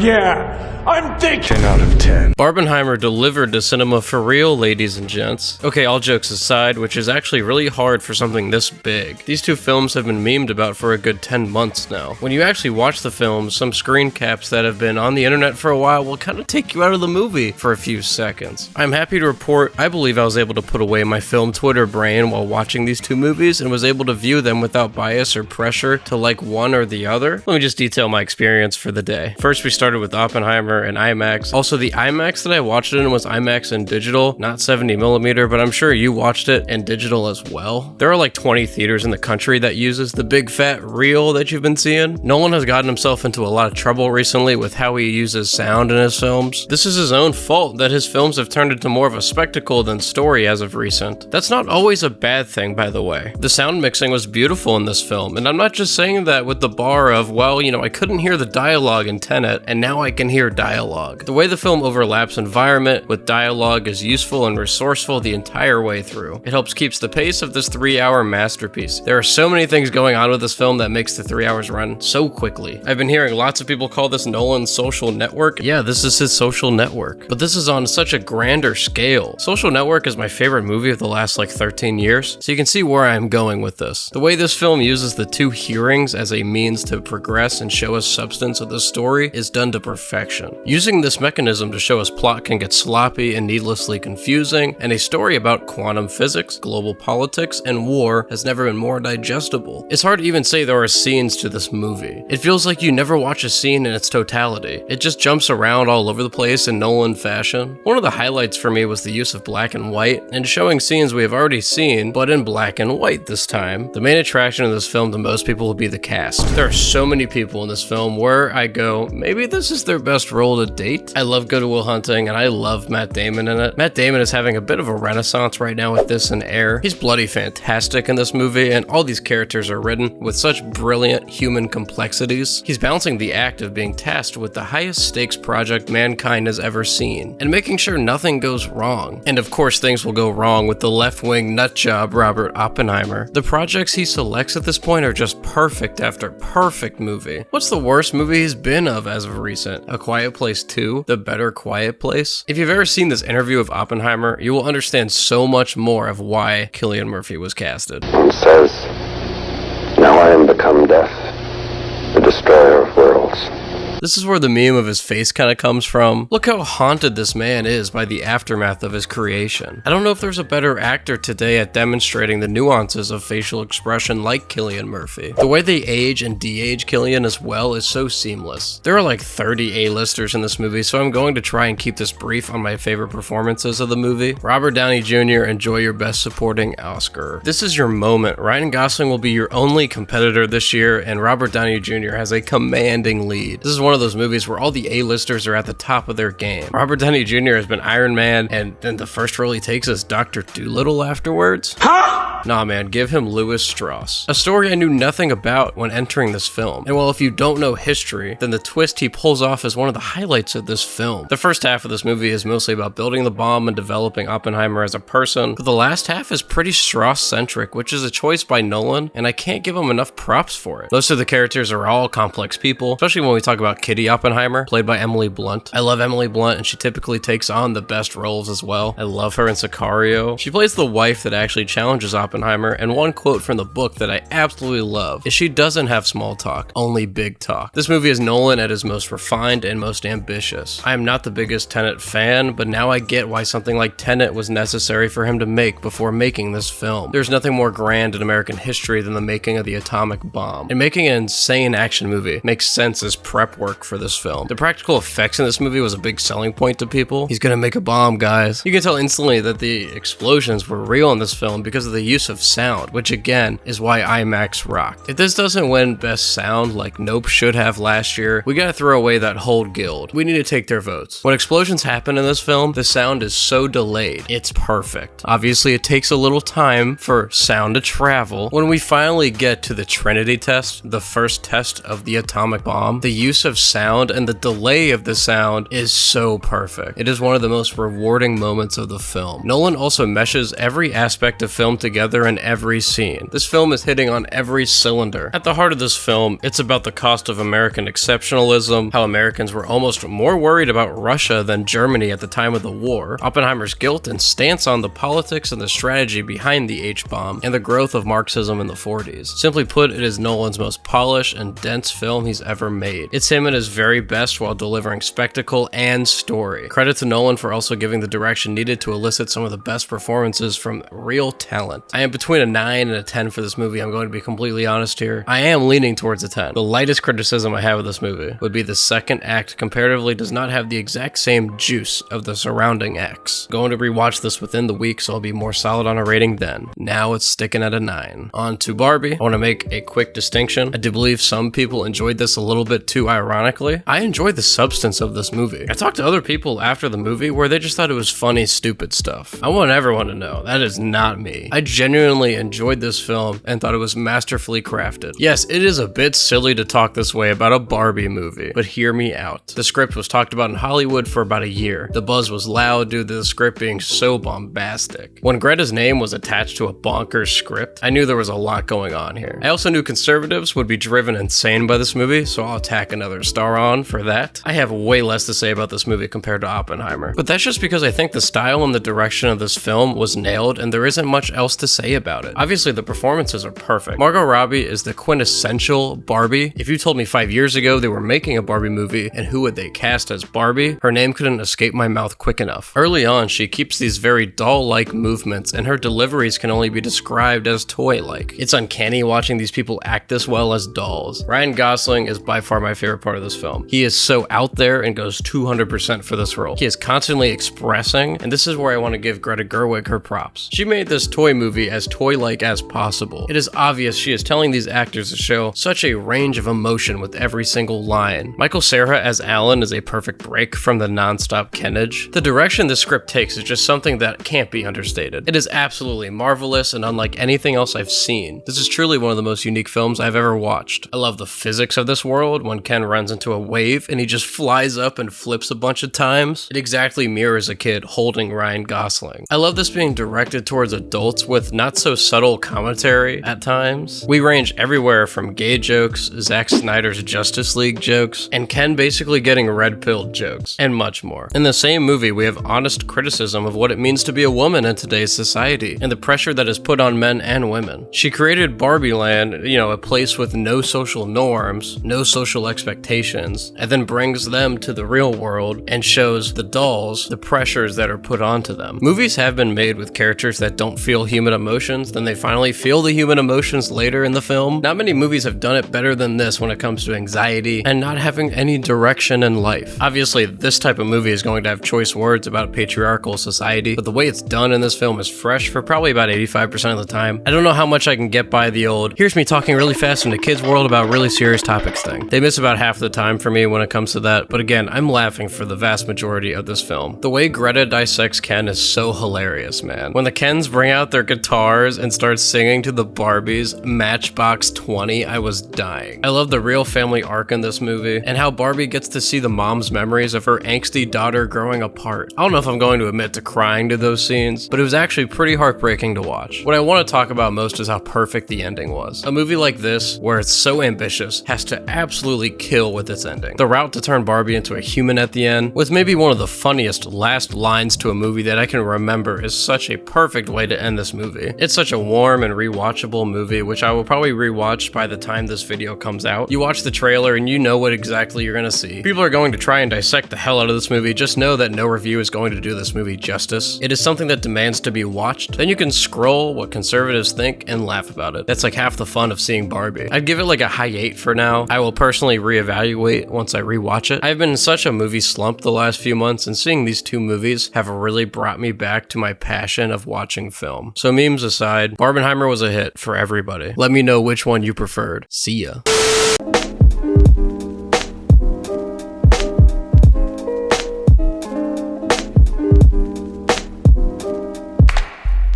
yeah, I'm thinking. 10 out of 10. Barbenheimer delivered to cinema for real, ladies and gents. Okay, all jokes aside, which is actually really hard for something this big. These two films have been memed about for a good 10 months now. When you actually watch the films, some screen caps that have been on the internet for a while will kind of take you out of the movie for a few seconds. I'm happy to report I believe I was able to put away my film Twitter brain while watching these two movies and was able to view them without bias or pressure to like one or the other. Let me just detail my experience for the day. First, we started with Oppenheimer and IMAX. Also, the IMAX that I watched it in was IMAX in digital, not 70mm, but I'm sure you watched it in digital as well. There are like 20 theaters in the country that uses the big fat reel that you've been seeing. Nolan has gotten himself into a lot of trouble recently with how he uses sound in his films. This is his own fault that his films have turned into more of a spectacle than story as of recent. That's not always a bad thing, by the way. The sound mixing was beautiful in this film, and I'm not just saying that with the bar of, well, you know, I couldn't hear the dialogue in Tenet, and now I can hear dialogue. The way the film overlaps environment with dialogue is useful and resourceful the entire way through. It helps keeps the pace of this 3-hour masterpiece. There are so many things going on with this film that makes the 3 hours run so quickly. I've been hearing lots of people call this Nolan's social network. Yeah, this is his social network. But this is on such a grander scale. Social Network is my favorite movie of the last like 13 years, so you can see where I'm going with this. The way this film uses the two hearings as a means to progress and show us substance of the story is done to perfection. Using this mechanism to show us plot can get sloppy and needlessly confusing, and a story about quantum physics, global politics, and war has never been more digestible. It's hard to even say there are scenes to this movie. It feels like you never watch a scene in its totality. It just jumps around all over the place in Nolan fashion. One of the highlights for me was the use of black and white, and showing scenes we have already seen, but in black and white this time. The main attraction of this film to most people will be the cast. There are so many people in this film where I go, maybe this is their best role to date. I love Good Will Hunting, and I love Matt Damon in it. Matt Damon is having a bit of a renaissance right now with this and Air. He's bloody fantastic in this movie, and all these characters are written with such brilliant human complexities. He's balancing the act of being tasked with the highest stakes project mankind has ever seen, and making sure nothing goes wrong. And of course, things will go wrong with the left-wing nutjob Robert Oppenheimer. The projects he selects at this point are just perfect after perfect movie. What's the worst movie he's been of as of recent? A Quiet Place 2? The Better Quiet Place? If you've ever seen this interview of Oppenheimer, you will understand so much more of why Cillian Murphy was casted. One says, now I am become death, the destroyer of worlds. This is where the meme of his face kind of comes from. Look how haunted this man is by the aftermath of his creation. I don't know if there's a better actor today at demonstrating the nuances of facial expression like Cillian Murphy. The way they age and de-age Cillian as well is so seamless. There are like 30 A-listers in this movie, so I'm going to try and keep this brief on my favorite performances of the movie. Robert Downey Jr., enjoy your Best Supporting Oscar. This is your moment. Ryan Gosling will be your only competitor this year, and Robert Downey Jr. has a commanding lead. This is one of those movies where all the A-listers are at the top of their game. Robert Downey Jr. has been Iron Man, and then the first role he takes is Dr. Dolittle afterwards. Nah man, give him Lewis Strauss. A story I knew nothing about when entering this film. And well, if you don't know history, then the twist he pulls off is one of the highlights of this film. The first half of this movie is mostly about building the bomb and developing Oppenheimer as a person, but the last half is pretty Strauss-centric, which is a choice by Nolan, and I can't give him enough props for it. Most of the characters are all complex people, especially when we talk about Kitty Oppenheimer, played by Emily Blunt. I love Emily Blunt, and she typically takes on the best roles as well. I love her in Sicario. She plays the wife that actually challenges Oppenheimer, and one quote from the book that I absolutely love is she doesn't have small talk, only big talk. This movie is Nolan at his most refined and most ambitious. I am not the biggest Tenet fan, but now I get why something like Tenet was necessary for him to make before making this film. There's nothing more grand in American history than the making of the atomic bomb, and making an insane action movie makes sense as prep work for this film. The practical effects in this movie was a big selling point to people. He's gonna make a bomb, guys. You can tell instantly that the explosions were real in this film because of the use of sound, which again is why IMAX rocked. If this doesn't win best sound like Nope should have last year, we gotta throw away that whole guild. We need to take their votes. When explosions happen in this film, the sound is so delayed. It's perfect. Obviously, it takes a little time for sound to travel. When we finally get to the Trinity test, the first test of the atomic bomb, the use of sound and the delay of the sound is so perfect. It is one of the most rewarding moments of the film. Nolan also meshes every aspect of film together together in every scene. This film is hitting on every cylinder. At the heart of this film, it's about the cost of American exceptionalism, how Americans were almost more worried about Russia than Germany at the time of the war, Oppenheimer's guilt and stance on the politics and the strategy behind the H-bomb, and the growth of Marxism in the 40s. Simply put, it is Nolan's most polished and dense film he's ever made. It's him at his very best while delivering spectacle and story. Credit to Nolan for also giving the direction needed to elicit some of the best performances from real talent. I am between a 9 and a 10 for this movie. I'm going to be completely honest here. I am leaning towards a 10. The lightest criticism I have of this movie would be the second act comparatively does not have the exact same juice of the surrounding acts. Going to rewatch this within the week, so I'll be more solid on a rating then. Now it's sticking at a 9. On to Barbie. I want to make a quick distinction. I do believe some people enjoyed this a little bit too ironically. I enjoyed the substance of this movie. I talked to other people after the movie where they just thought it was funny, stupid stuff. I want everyone to know that is not me. I genuinely enjoyed this film and thought it was masterfully crafted. Yes, it is a bit silly to talk this way about a Barbie movie, but hear me out. The script was talked about in Hollywood for about a year. The buzz was loud due to the script being so bombastic. When Greta's name was attached to a bonkers script, I knew there was a lot going on here. I also knew conservatives would be driven insane by this movie, so I'll tack another star on for that. I have way less to say about this movie compared to Oppenheimer, but that's just because I think the style and the direction of this film was nailed and there isn't much else to say about it. Obviously, the performances are perfect. Margot Robbie is the quintessential Barbie. If you told me 5 years ago they were making a Barbie movie and who would they cast as Barbie, her name couldn't escape my mouth quick enough. Early on, she keeps these very doll-like movements and her deliveries can only be described as toy-like. It's uncanny watching these people act this well as dolls. Ryan Gosling is by far my favorite part of this film. He is so out there and goes 200% for this role. He is constantly expressing, and this is where I want to give Greta Gerwig her props. She made this toy movie as toy-like as possible. It is obvious she is telling these actors to show such a range of emotion with every single line. Michael Cera as Alan is a perfect break from the non-stop Kenage. The direction this script takes is just something that can't be understated. It is absolutely marvelous and unlike anything else I've seen. This is truly one of the most unique films I've ever watched. I love the physics of this world when Ken runs into a wave and he just flies up and flips a bunch of times. It exactly mirrors a kid holding Ryan Gosling. I love this being directed towards adults with not so subtle commentary at times. We range everywhere from gay jokes, Zack Snyder's Justice League jokes, and Ken basically getting red-pilled jokes, and much more. In the same movie, we have honest criticism of what it means to be a woman in today's society, and the pressure that is put on men and women. She created Barbie Land, a place with no social norms, no social expectations, and then brings them to the real world and shows the dolls the pressures that are put onto them. Movies have been made with characters that don't feel human emotions, then they finally feel the human emotions later in the film. Not many movies have done it better than this when it comes to anxiety and not having any direction in life. Obviously, this type of movie is going to have choice words about patriarchal society, but the way it's done in this film is fresh for probably about 85% of the time. I don't know how much I can get by the old, here's me talking really fast in a kid's world about really serious topics thing. They miss about half the time for me when it comes to that, but again, I'm laughing for the vast majority of this film. The way Greta dissects Ken is so hilarious, man. When the Kens bring out their guitars and start singing to the Barbies, Matchbox 20, I was dying. I love the real family arc in this movie, and how Barbie gets to see the mom's memories of her angsty daughter growing apart. I don't know if I'm going to admit to crying to those scenes, but it was actually pretty heartbreaking to watch. What I want to talk about most is how perfect the ending was. A movie like this, where it's so ambitious, has to absolutely kill with its ending. The route to turn Barbie into a human at the end, with maybe one of the funniest last lines to a movie that I can remember, is such a perfect way to end this movie. It's such a warm and rewatchable movie, which I will probably rewatch by the time this video comes out. You watch the trailer and you know what exactly you're gonna see. People are going to try and dissect the hell out of this movie. Just know that no review is going to do this movie justice. It is something that demands to be watched. Then you can scroll what conservatives think and laugh about it. That's like half the fun of seeing Barbie. I'd give it like a high 8 for now. I will personally reevaluate once I rewatch it. I've been in such a movie slump the last few months, and seeing these two movies have really brought me back to my passion of watching film. So memes aside, Barbenheimer was a hit for everybody. Let me know which one you preferred. See ya.